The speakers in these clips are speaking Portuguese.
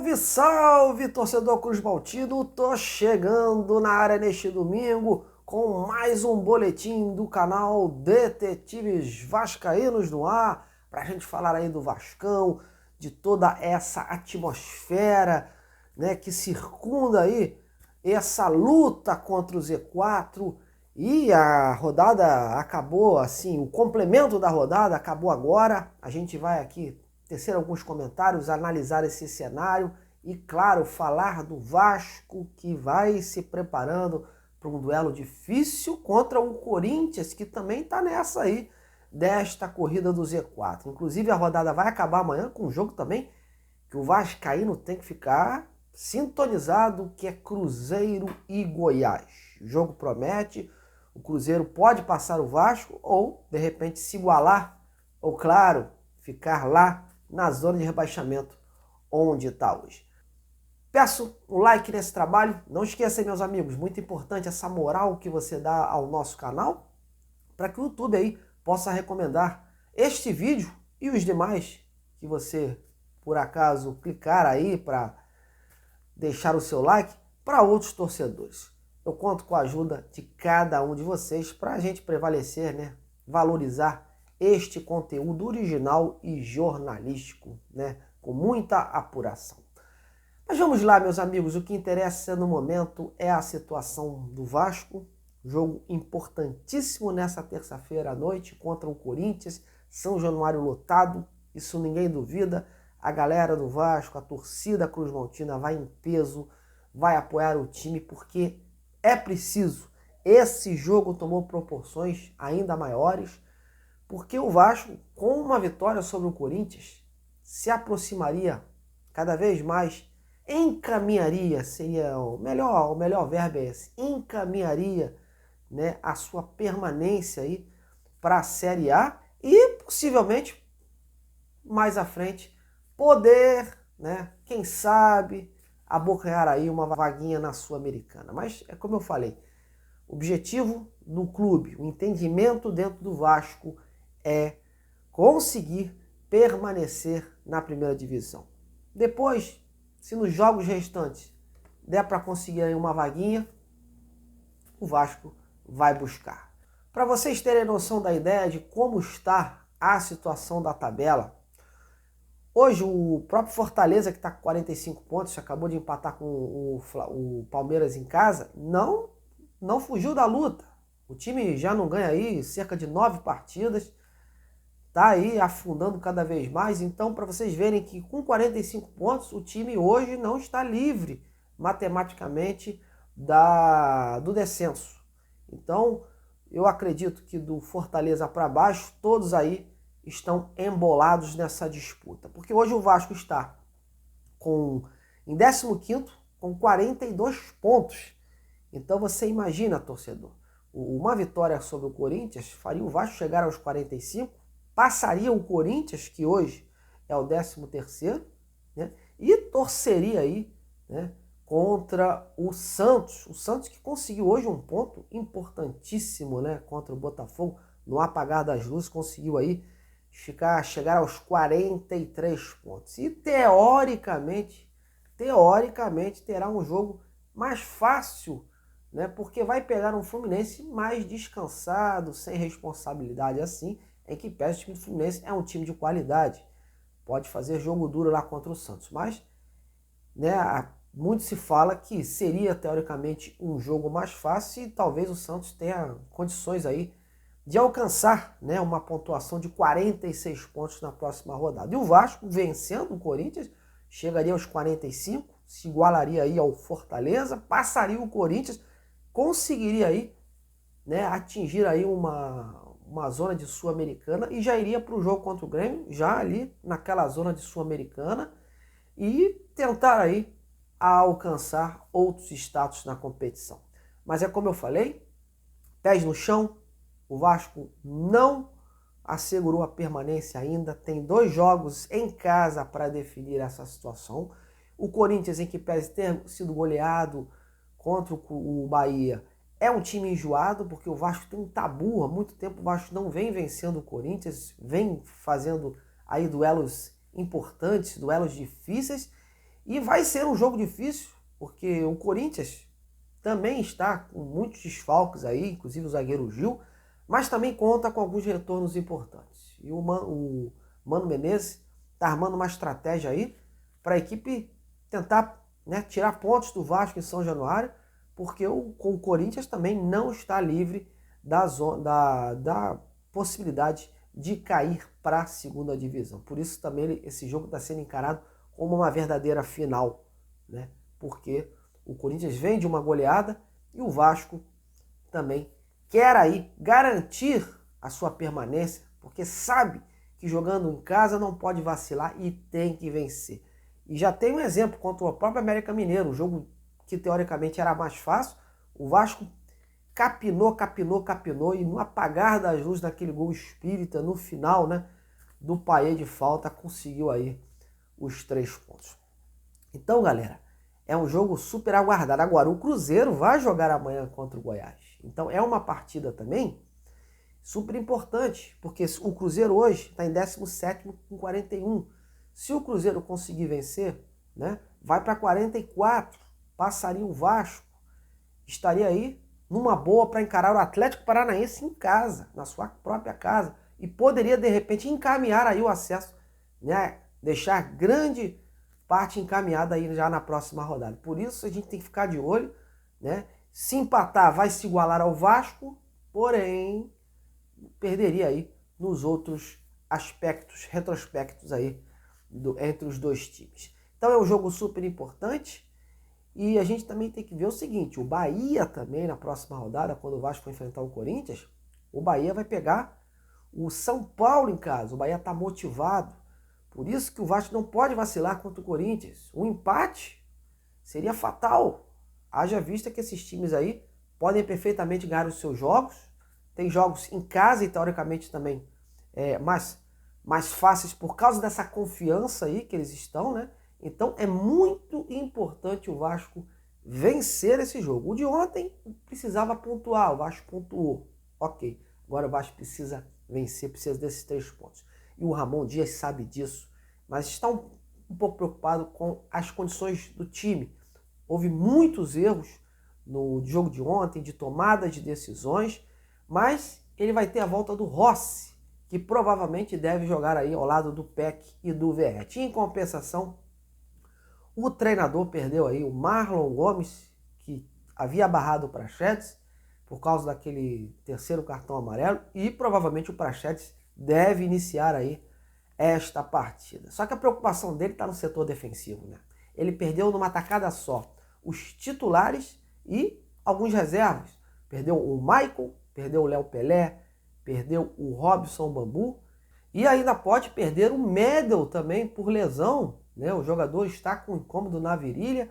Salve, salve, torcedor cruzmaltino! Tô chegando na área neste domingo com mais um boletim do canal Detetives Vascaínos no ar, pra gente falar aí do Vascão, de toda essa atmosfera, né, que circunda aí essa luta contra o Z4. E a rodada acabou assim, o complemento da rodada acabou agora. A gente vai aqui tecer alguns comentários, analisar esse cenário e, claro, falar do Vasco, que vai se preparando para um duelo difícil contra o Corinthians, que também está nessa aí desta corrida do Z4. Inclusive, a rodada vai acabar amanhã com um jogo também que o vascaíno tem que ficar sintonizado, que é Cruzeiro e Goiás. O jogo promete, o Cruzeiro pode passar o Vasco ou, de repente, se igualar, ou, claro, ficar lá na zona de rebaixamento onde está hoje. Peço um like nesse trabalho. Não esqueçam, meus amigos, muito importante essa moral que você dá ao nosso canal para que o YouTube aí possa recomendar este vídeo e os demais que você, por acaso, clicar aí para deixar o seu like para outros torcedores. Eu conto com a ajuda de cada um de vocês para a gente prevalecer, né? Valorizar este conteúdo original e jornalístico, né? Com muita apuração. Mas vamos lá, meus amigos, o que interessa no momento é a situação do Vasco, jogo importantíssimo nessa terça-feira à noite contra o Corinthians, São Januário lotado, isso ninguém duvida, a galera do Vasco, a torcida cruzmaltina vai em peso, vai apoiar o time porque é preciso. Esse jogo tomou proporções ainda maiores, porque o Vasco, com uma vitória sobre o Corinthians, se aproximaria cada vez mais, encaminharia, seria o melhor verbo é esse, encaminharia, né, a sua permanência aí para a Série A e possivelmente mais à frente poder, né, quem sabe, abocanhar aí uma vaguinha na Sul-Americana. Mas é como eu falei, o objetivo do clube, o entendimento dentro do Vasco é conseguir permanecer na primeira divisão. Depois, se nos jogos restantes der para conseguir aí uma vaguinha, o Vasco vai buscar. Para vocês terem noção da ideia de como está a situação da tabela, hoje o próprio Fortaleza, que está com 45 pontos, acabou de empatar com o Palmeiras em casa, não fugiu da luta. O time já não ganha aí cerca de 9 partidas, tá aí afundando cada vez mais. Então, para vocês verem que com 45 pontos, o time hoje não está livre matematicamente do descenso. Então, eu acredito que do Fortaleza para baixo, todos aí estão embolados nessa disputa. Porque hoje o Vasco está em 15º com 42 pontos. Então você imagina, torcedor, uma vitória sobre o Corinthians faria o Vasco chegar aos 45, passaria o Corinthians, que hoje é o 13º, né, e torceria aí, né, contra o Santos. O Santos que conseguiu hoje um ponto importantíssimo, né, contra o Botafogo, no apagar das luzes, conseguiu aí chegar aos 43 pontos. E teoricamente terá um jogo mais fácil, né? Porque vai pegar um Fluminense mais descansado, sem responsabilidade assim, em que pese o time do Fluminense é um time de qualidade. Pode fazer jogo duro lá contra o Santos, mas, né, muito se fala que seria teoricamente um jogo mais fácil e talvez o Santos tenha condições aí de alcançar, né, uma pontuação de 46 pontos na próxima rodada. E o Vasco, vencendo o Corinthians, chegaria aos 45, se igualaria aí ao Fortaleza, passaria o Corinthians, conseguiria aí, né, atingir aí uma zona de Sul-Americana e já iria para o jogo contra o Grêmio, já ali naquela zona de Sul-Americana e tentar aí alcançar outros status na competição. Mas é como eu falei, pés no chão, o Vasco não assegurou a permanência ainda, tem 2 jogos em casa para definir essa situação. O Corinthians, em que pese ter sido goleado contra o Bahia, é um time enjoado, porque o Vasco tem um tabu, há muito tempo o Vasco não vem vencendo o Corinthians, vem fazendo aí duelos importantes, duelos difíceis, E vai ser um jogo difícil, porque o Corinthians também está com muitos desfalques aí, inclusive o zagueiro Gil, mas também conta com alguns retornos importantes. E o Mano Menezes está armando uma estratégia aí para a equipe tentar, né, tirar pontos do Vasco em São Januário, porque o Corinthians também não está livre da possibilidade de cair para a segunda divisão. Por isso também esse jogo está sendo encarado como uma verdadeira final, né? Porque o Corinthians vem de uma goleada e o Vasco também quer aí garantir a sua permanência, porque sabe que jogando em casa não pode vacilar e tem que vencer. E já tem um exemplo contra o próprio América Mineiro, um jogo que teoricamente era mais fácil, o Vasco capinou e no apagar das luzes daquele gol espírita no final, né, do Payet de falta, conseguiu aí os 3 pontos. Então, galera, é um jogo super aguardado. Agora, o Cruzeiro vai jogar amanhã contra o Goiás. Então, é uma partida também super importante, porque o Cruzeiro hoje está em 17º com 41. Se o Cruzeiro conseguir vencer, né, vai para 44, passaria o Vasco, estaria aí numa boa para encarar o Atlético Paranaense em casa, na sua própria casa, e poderia, de repente, encaminhar aí o acesso, né, deixar grande parte encaminhada aí já na próxima rodada. Por isso a gente tem que ficar de olho, né? Se empatar, vai se igualar ao Vasco, porém perderia aí nos outros aspectos, retrospectos aí entre os dois times. Então é um jogo super importante e a gente também tem que ver o seguinte, o Bahia também na próxima rodada, quando o Vasco for enfrentar o Corinthians, o Bahia vai pegar o São Paulo em casa, o Bahia está motivado. Por isso que o Vasco não pode vacilar contra o Corinthians. Um empate seria fatal. Haja vista que esses times aí podem perfeitamente ganhar os seus jogos. Tem jogos em casa e teoricamente também mais fáceis por causa dessa confiança aí que eles estão, né? Então é muito importante o Vasco vencer esse jogo. O de ontem precisava pontuar, o Vasco pontuou. Ok, agora o Vasco precisa vencer, precisa desses 3 pontos. E o Ramon Dias sabe disso, mas está um pouco preocupado com as condições do time. Houve muitos erros no jogo de ontem, de tomada de decisões, mas ele vai ter a volta do Rossi, que provavelmente deve jogar aí ao lado do Peck e do Verratti. Em compensação, o treinador perdeu aí o Marlon Gomes, que havia barrado o Praxedes por causa daquele 3º cartão amarelo, e provavelmente o Praxedes deve iniciar aí esta partida. Só que a preocupação dele está no setor defensivo, né? Ele perdeu numa tacada só os titulares e alguns reservas. Perdeu o Michael, perdeu o Léo Pelé, perdeu o Robson Bambu e ainda pode perder o Medel também por lesão, né? O jogador está com incômodo na virilha,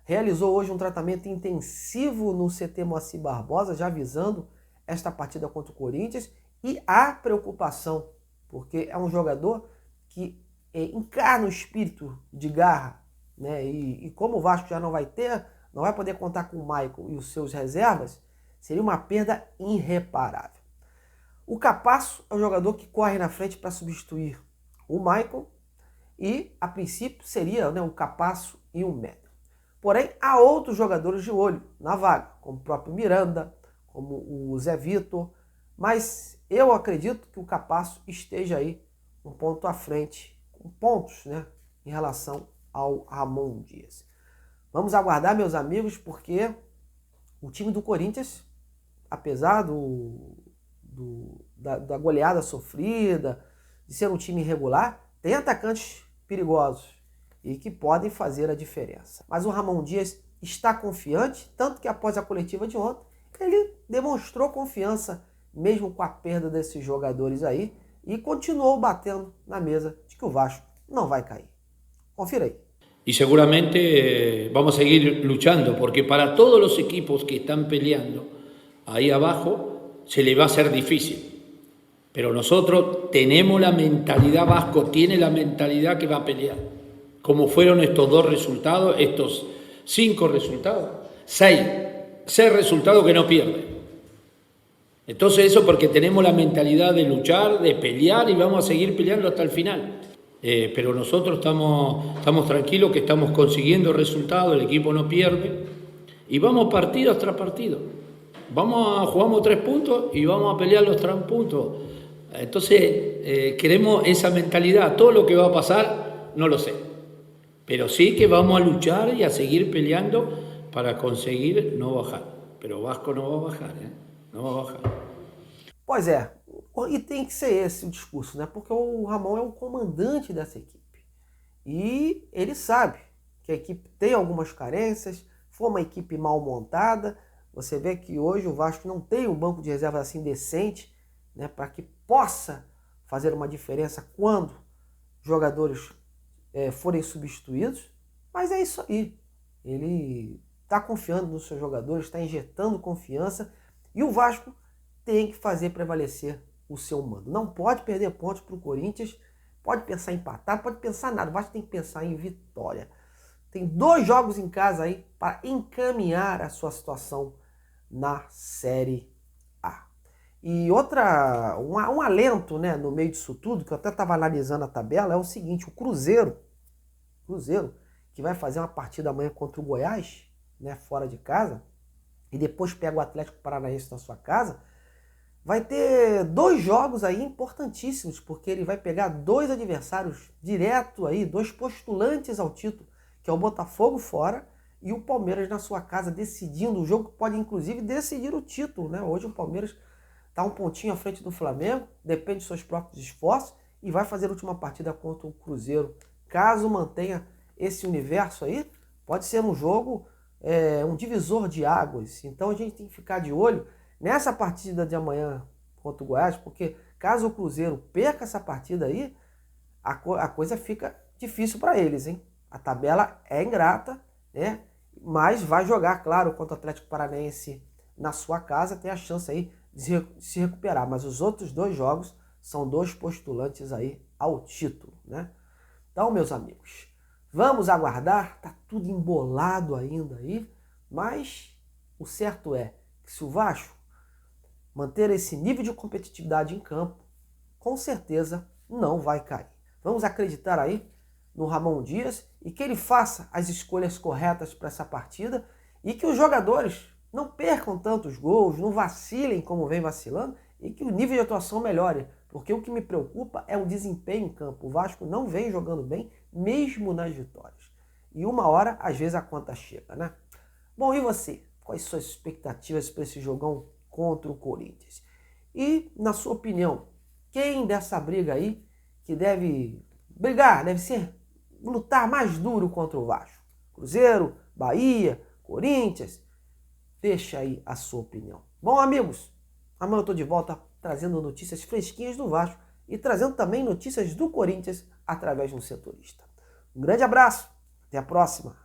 realizou hoje um tratamento intensivo no CT Moacir Barbosa, já visando esta partida contra o Corinthians. E há preocupação, porque é um jogador que encarna o espírito de garra, né? E como o Vasco já não vai poder contar com o Michael e os seus reservas, seria uma perda irreparável. O Capasso é o jogador que corre na frente para substituir o Michael e, a princípio, seria, né, o Capasso e o Medel. Porém, há outros jogadores de olho na vaga, como o próprio Miranda, como o Zé Vitor, mas eu acredito que o Capasso esteja aí um ponto à frente, com pontos, né, em relação ao Ramon Dias. Vamos aguardar, meus amigos, porque o time do Corinthians, apesar da goleada sofrida, de ser um time irregular, tem atacantes perigosos e que podem fazer a diferença. Mas o Ramon Dias está confiante, tanto que após a coletiva de ontem, ele demonstrou confiança mesmo com a perda desses jogadores aí, e continuou batendo na mesa de que o Vasco não vai cair. Confira aí. Y seguramente vamos a seguir luchando, porque para todos los equipos que están peleando ahí abajo se les va a ser difícil. Pero nosotros tenemos la mentalidad, Vasco tiene la mentalidad que va a pelear. Como fueron estos 2 resultados, estos 5 resultados, 6 resultados que no pierden. Entonces eso porque tenemos la mentalidad de luchar, de pelear y vamos a seguir peleando hasta el final. Pero nosotros estamos tranquilos que estamos consiguiendo resultados, el equipo no pierde y vamos partido tras partido. Jugamos 3 puntos y vamos a pelear los 3 puntos. Entonces queremos esa mentalidad. Todo lo que va a pasar no lo sé, pero sí que vamos a luchar y a seguir peleando para conseguir no bajar. Pero Vasco no va a bajar, não vai bajar. Pois é, e tem que ser esse o discurso, né? Porque o Ramon é o comandante dessa equipe. E ele sabe que a equipe tem algumas carências, foi uma equipe mal montada. Você vê que hoje o Vasco não tem um banco de reserva assim decente, né, para que possa fazer uma diferença quando jogadores forem substituídos. Mas é isso aí. Ele está confiando nos seus jogadores, está injetando confiança e o Vasco tem que fazer prevalecer o seu mando. Não pode perder pontos para o Corinthians, pode pensar em empatar, pode pensar nada. O Vasco tem que pensar em vitória. Tem 2 jogos em casa aí para encaminhar a sua situação na Série A. E um alento, né, no meio disso tudo, que eu até estava analisando a tabela, é o seguinte: o Cruzeiro, que vai fazer uma partida amanhã contra o Goiás, né, fora de casa, e depois pega o Atlético Paranaense na sua casa, vai ter 2 jogos aí importantíssimos, porque ele vai pegar 2 adversários direto aí, 2 postulantes ao título, que é o Botafogo fora e o Palmeiras na sua casa, decidindo o jogo que pode inclusive decidir o título, né? Hoje o Palmeiras está um pontinho à frente do Flamengo, depende dos seus próprios esforços e vai fazer a última partida contra o Cruzeiro. Caso mantenha esse universo aí, pode ser um jogo, um divisor de águas. Então a gente tem que ficar de olho nessa partida de amanhã contra o Goiás, porque caso o Cruzeiro perca essa partida aí, a coisa fica difícil para eles, hein? A tabela é ingrata, né? Mas vai jogar, claro, contra o Atlético Paranaense na sua casa, tem a chance aí de se recuperar. Mas os outros 2 jogos são 2 postulantes aí ao título, né? Então, meus amigos, vamos aguardar, tá tudo embolado ainda aí, mas o certo é que se o Vasco manter esse nível de competitividade em campo, com certeza não vai cair. Vamos acreditar aí no Ramon Dias e que ele faça as escolhas corretas para essa partida e que os jogadores não percam tantos gols, não vacilem como vem vacilando e que o nível de atuação melhore, porque o que me preocupa é o desempenho em campo. O Vasco não vem jogando bem, mesmo nas vitórias. E uma hora, às vezes, a conta chega, né? Bom, e você? Quais suas expectativas para esse jogão contra o Corinthians? E, na sua opinião, quem dessa briga aí que deve brigar, lutar mais duro contra o Vasco? Cruzeiro, Bahia, Corinthians? Deixa aí a sua opinião. Bom, amigos, amanhã eu estou de volta trazendo notícias fresquinhas do Vasco e trazendo também notícias do Corinthians através de um setorista. Um grande abraço, até a próxima!